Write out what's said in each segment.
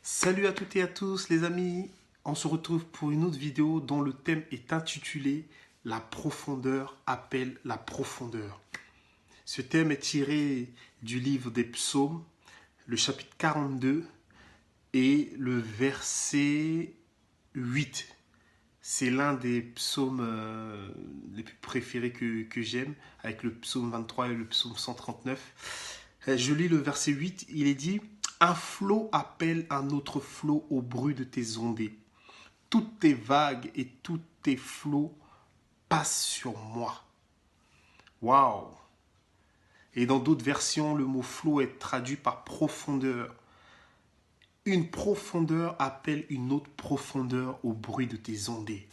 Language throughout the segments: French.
Salut à toutes et à tous les amis, on se retrouve pour une autre vidéo dont le thème est intitulé La profondeur appelle la profondeur. Ce thème est tiré du livre des psaumes, le chapitre 42 et le verset 8. C'est l'un des psaumes les plus préférés que j'aime, avec le psaume 23 et le psaume 139. Je lis le verset 8, il est dit « Un flot appelle un autre flot au bruit de tes ondées. Toutes tes vagues et tous tes flots passent sur moi. » Waouh! Et dans d'autres versions, le mot flot est traduit par profondeur. Une profondeur appelle une autre profondeur au bruit de tes ondées.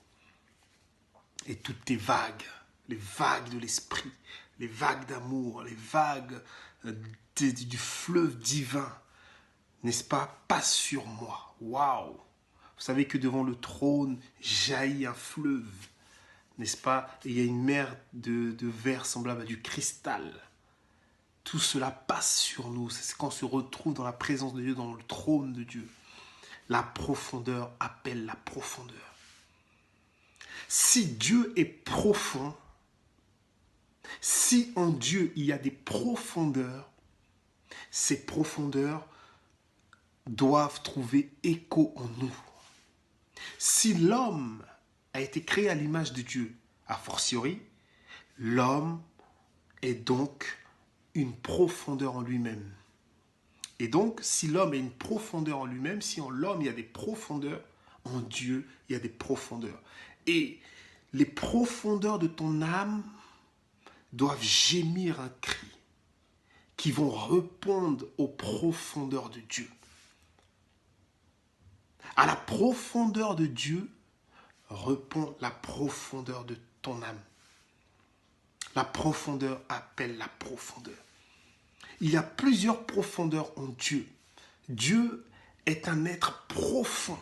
Et toutes tes vagues, les vagues de l'esprit, les vagues d'amour, les vagues du fleuve divin, n'est-ce pas, passent sur moi. Waouh! Vous savez que devant le trône jaillit un fleuve, n'est-ce pas? Et il y a une mer de verre semblable à du cristal. Tout cela passe sur nous. C'est quand on se retrouve dans la présence de Dieu, dans le trône de Dieu. La profondeur appelle la profondeur. Si Dieu est profond, si en Dieu il y a des profondeurs, ces profondeurs doivent trouver écho en nous. Si l'homme a été créé à l'image de Dieu, a fortiori, l'homme est donc une profondeur en lui-même. Et donc, si l'homme a une profondeur en lui-même, si en l'homme il y a des profondeurs, en Dieu il y a des profondeurs. Et les profondeurs de ton âme doivent gémir un cri qui vont répondre aux profondeurs de Dieu. À la profondeur de Dieu répond la profondeur de ton âme. La profondeur appelle la profondeur. Il y a plusieurs profondeurs en Dieu. Dieu est un être profond,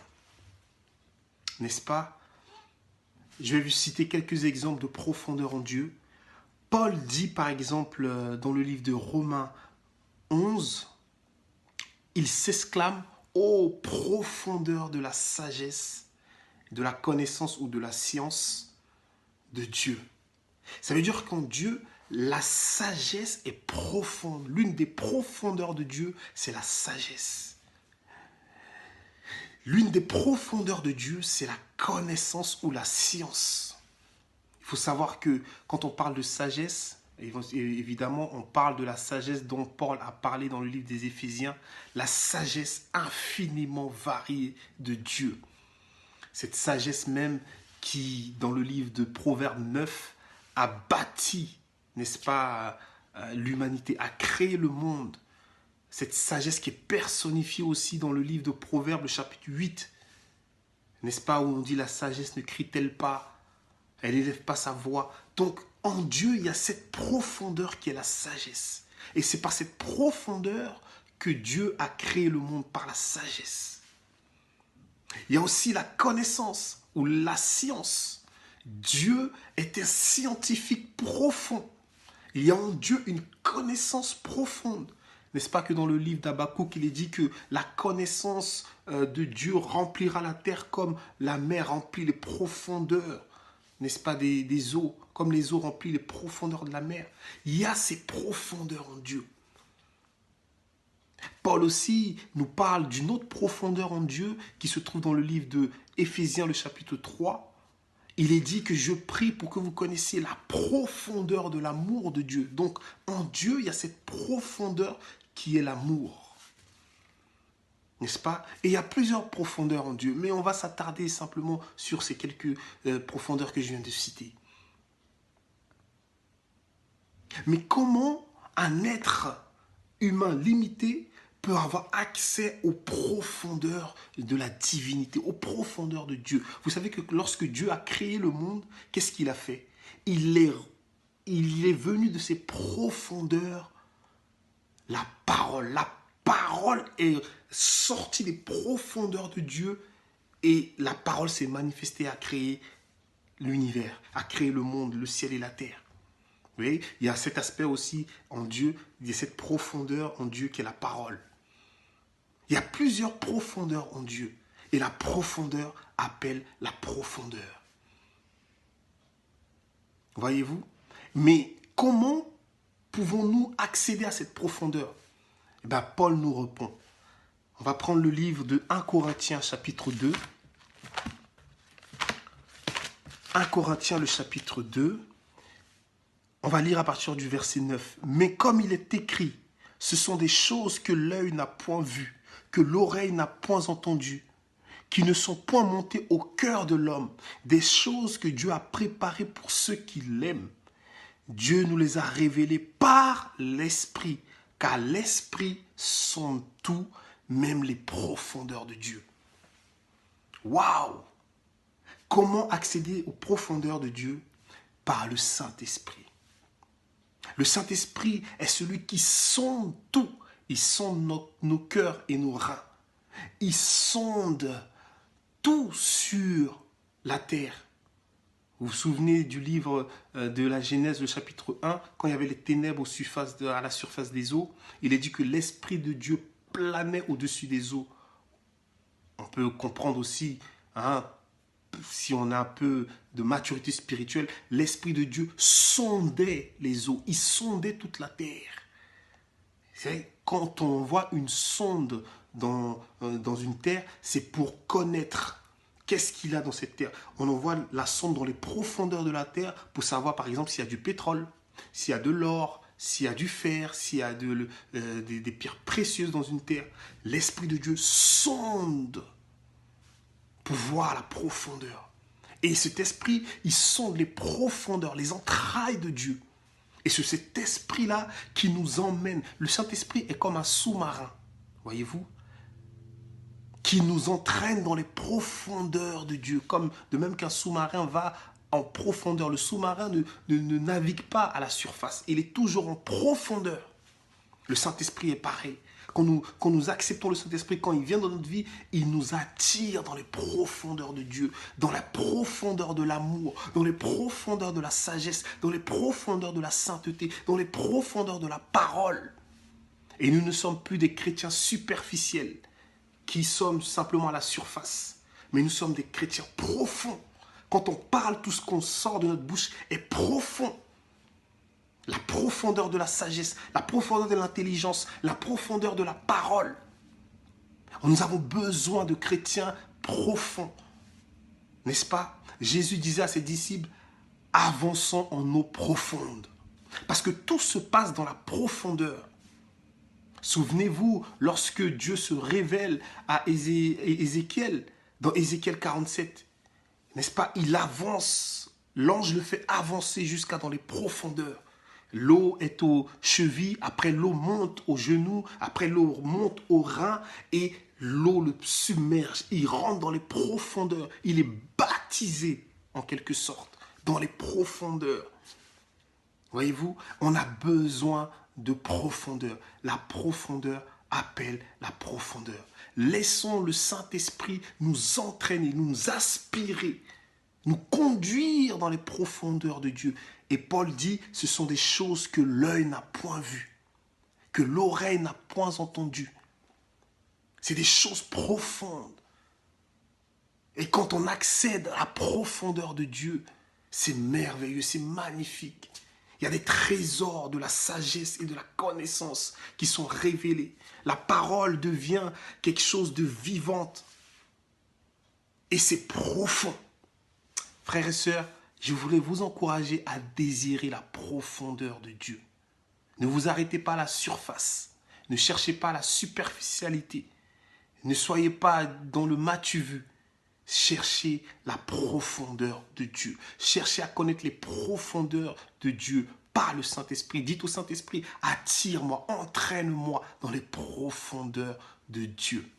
n'est-ce pas? Je vais vous citer quelques exemples de profondeur en Dieu. Paul dit par exemple dans le livre de Romains 11, il s'exclame « Ô profondeur de la sagesse, de la connaissance ou de la science de Dieu ». Ça veut dire qu'en Dieu, la sagesse est profonde. L'une des profondeurs de Dieu, c'est la sagesse. L'une des profondeurs de Dieu, c'est la connaissance ou la science. Il faut savoir que quand on parle de sagesse, évidemment, on parle de la sagesse dont Paul a parlé dans le livre des Éphésiens, la sagesse infiniment variée de Dieu. Cette sagesse même qui, dans le livre de Proverbes 9, a bâti, n'est-ce pas, l'humanité, a créé le monde. Cette sagesse qui est personnifiée aussi dans le livre de Proverbes, le chapitre 8, n'est-ce pas, où on dit la sagesse ne crie-t-elle pas, elle n'élève pas sa voix. Donc en Dieu, il y a cette profondeur qui est la sagesse. Et c'est par cette profondeur que Dieu a créé le monde, par la sagesse. Il y a aussi la connaissance ou la science. Dieu est un scientifique profond. Il y a en Dieu une connaissance profonde. N'est-ce pas que dans le livre d'Habakkuk, il est dit que la connaissance de Dieu remplira la terre comme la mer remplit les profondeurs, n'est-ce pas, des eaux, comme les eaux remplissent les profondeurs de la mer. Il y a ces profondeurs en Dieu. Paul aussi nous parle d'une autre profondeur en Dieu qui se trouve dans le livre de Éphésiens, le chapitre 3. Il est dit que je prie pour que vous connaissiez la profondeur de l'amour de Dieu. Donc en Dieu, il y a cette profondeur qui est l'amour. N'est-ce pas? Et il y a plusieurs profondeurs en Dieu, mais on va s'attarder simplement sur ces quelques profondeurs que je viens de citer. Mais comment un être humain limité peut avoir accès aux profondeurs de la divinité, aux profondeurs de Dieu? Vous savez que lorsque Dieu a créé le monde, qu'est-ce qu'il a fait? Il est venu de ces profondeurs la parole. La parole est sortie des profondeurs de Dieu et la parole s'est manifestée à créer l'univers, à créer le monde, le ciel et la terre. Vous voyez, il y a cet aspect aussi en Dieu, il y a cette profondeur en Dieu qui est la parole. Il y a plusieurs profondeurs en Dieu. Et la profondeur appelle la profondeur. Voyez-vous? Mais comment pouvons-nous accéder à cette profondeur? Eh bien, Paul nous répond. On va prendre le livre de 1 Corinthiens chapitre 2. 1 Corinthiens le chapitre 2. On va lire à partir du verset 9. Mais comme il est écrit, ce sont des choses que l'œil n'a point vues, que l'oreille n'a point entendues, qui ne sont point montées au cœur de l'homme, des choses que Dieu a préparées pour ceux qui l'aiment. Dieu nous les a révélées par l'Esprit, car l'Esprit sonde tout, même les profondeurs de Dieu. Waouh! Comment accéder aux profondeurs de Dieu? Par le Saint-Esprit. Le Saint-Esprit est celui qui sonde tout. Il sonde nos cœurs et nos reins. Il sonde tout sur la terre. Vous vous souvenez du livre de la Genèse, le chapitre 1, quand il y avait les ténèbres à la surface des eaux, il est dit que l'Esprit de Dieu planait au-dessus des eaux. On peut comprendre aussi, si on a un peu de maturité spirituelle, l'Esprit de Dieu sondait les eaux, il sondait toute la terre. Quand on voit une sonde dans une terre, c'est pour connaître qu'est-ce qu'il y a dans cette terre. On envoie la sonde dans les profondeurs de la terre pour savoir par exemple s'il y a du pétrole, s'il y a de l'or, s'il y a du fer, s'il y a des pierres précieuses dans une terre. L'Esprit de Dieu sonde pour voir la profondeur. Et cet esprit, il sonde les profondeurs, les entrailles de Dieu. Et c'est cet esprit-là qui nous emmène. Le Saint-Esprit est comme un sous-marin, voyez-vous, qui nous entraîne dans les profondeurs de Dieu. Comme de même qu'un sous-marin va en profondeur. Le sous-marin ne navigue pas à la surface. Il est toujours en profondeur. Le Saint-Esprit est pareil. Quand nous acceptons le Saint-Esprit, quand il vient dans notre vie, il nous attire dans les profondeurs de Dieu, dans la profondeur de l'amour, dans les profondeurs de la sagesse, dans les profondeurs de la sainteté, dans les profondeurs de la parole. Et nous ne sommes plus des chrétiens superficiels qui sommes simplement à la surface, mais nous sommes des chrétiens profonds. Quand on parle, tout ce qu'on sort de notre bouche est profond. La profondeur de la sagesse, la profondeur de l'intelligence, la profondeur de la parole. Nous avons besoin de chrétiens profonds. N'est-ce pas? Jésus disait à ses disciples, avançons en eau profonde. Parce que tout se passe dans la profondeur. Souvenez-vous, lorsque Dieu se révèle à Ézéchiel, dans Ézéchiel 47, n'est-ce pas? Il avance, l'ange le fait avancer jusqu'à dans les profondeurs. L'eau est aux chevilles, après l'eau monte aux genoux, après l'eau monte aux reins et l'eau le submerge. Il rentre dans les profondeurs. Il est baptisé en quelque sorte dans les profondeurs. Voyez-vous, on a besoin de profondeur. La profondeur appelle la profondeur. Laissons le Saint-Esprit nous entraîner, nous aspirer, nous conduire dans les profondeurs de Dieu. Et Paul dit, ce sont des choses que l'œil n'a point vues, que l'oreille n'a point entendues. C'est des choses profondes. Et quand on accède à la profondeur de Dieu, c'est merveilleux, c'est magnifique. Il y a des trésors de la sagesse et de la connaissance qui sont révélés. La parole devient quelque chose de vivante. Et c'est profond. Frères et sœurs, je voudrais vous encourager à désirer la profondeur de Dieu. Ne vous arrêtez pas à la surface. Ne cherchez pas la superficialité. Ne soyez pas dans le m'as-tu vu. Cherchez la profondeur de Dieu. Cherchez à connaître les profondeurs de Dieu par le Saint-Esprit. Dites au Saint-Esprit, attire-moi, entraîne-moi dans les profondeurs de Dieu.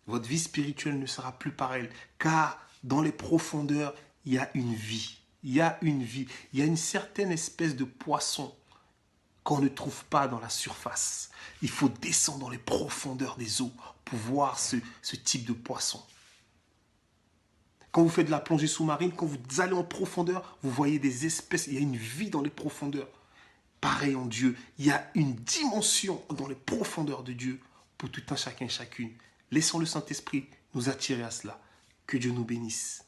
Votre vie spirituelle ne sera plus pareille, car dans les profondeurs, il y a une vie. Il y a une vie. Il y a une certaine espèce de poisson qu'on ne trouve pas dans la surface. Il faut descendre dans les profondeurs des eaux pour voir ce type de poisson. Quand vous faites de la plongée sous-marine, quand vous allez en profondeur, vous voyez des espèces, il y a une vie dans les profondeurs. Pareil en Dieu, il y a une dimension dans les profondeurs de Dieu pour tout un chacun et chacune. Laissons le Saint-Esprit nous attirer à cela. Que Dieu nous bénisse.